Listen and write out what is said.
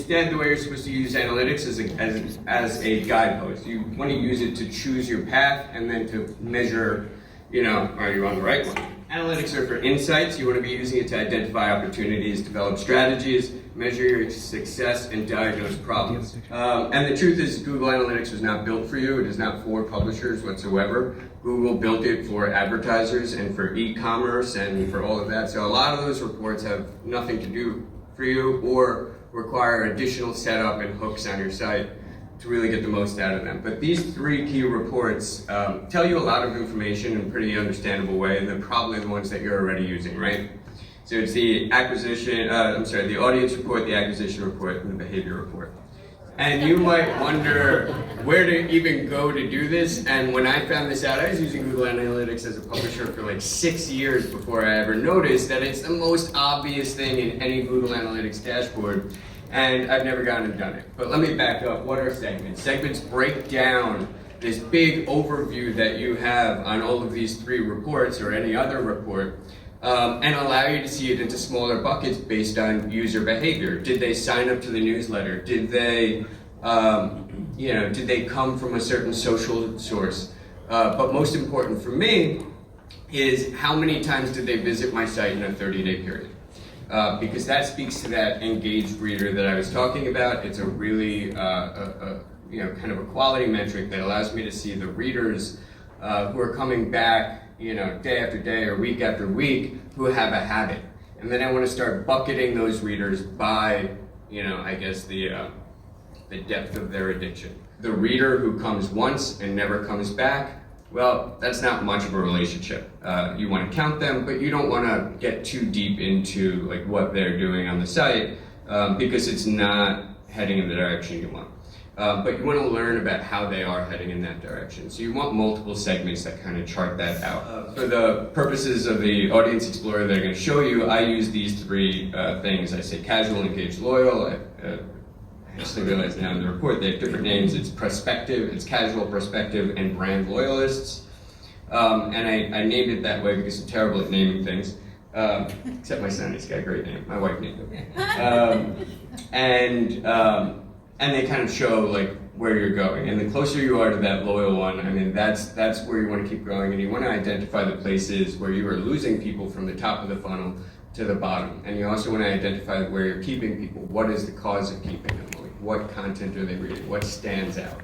Instead, the way you're supposed to use analytics is as a guidepost. You want to use it to choose your path and then to measure, are you on the right one? Analytics are for insights. You want to be using it to identify opportunities, develop strategies, measure your success, and diagnose problems. And the truth is, Google Analytics was not built for you. It is not for publishers whatsoever. Google built it for advertisers and for e-commerce and for all of that. So a lot of those reports have nothing to do for you or require additional setup and hooks on your site to really get the most out of them. But these 3 key reports tell you a lot of information in a pretty understandable way, and they're probably the ones that you're already using, right? So it's the the audience report, the acquisition report, and the behavior report. And you might wonder where to even go to do this. And when I found this out, I was using Google Analytics as a publisher for like 6 years before I ever noticed that it's the most obvious thing in any Google Analytics dashboard. And I've never gone and done it. But let me back up. What are segments? Segments break down this big overview that you have on all of these 3 reports or any other report, and allow you to see it into smaller buckets based on user behavior. Did they sign up to the newsletter? Did they, did they come from a certain social source? But most important for me is how many times did they visit my site in a 30-day period? Because that speaks to that engaged reader that I was talking about. It's a really, kind of a quality metric that allows me to see the readers who are coming back, day after day or week after week, who have a habit. And then I want to start bucketing those readers by, the depth of their addiction. The reader who comes once and never comes back, well, that's not much of a relationship. You want to count them, but you don't want to get too deep into what they're doing on the site because it's not heading in the direction you want. But you want to learn about how they are heading in that direction. So you want multiple segments that kind of chart that out. For the purposes of the Audience Explorer that I'm going to show you, I use these 3 things. I say casual, engaged, loyal. I actually realize now in the report they have different names. It's prospective, it's casual, prospective, and brand loyalists. And I named it that way because I'm terrible at naming things. Except my son, he's got a great name. My wife named him. And they kind of show where you're going. And the closer you are to that loyal one, that's where you want to keep going. And you want to identify the places where you are losing people from the top of the funnel to the bottom. And you also want to identify where you're keeping people. What is the cause of keeping them? What content are they reading? What stands out?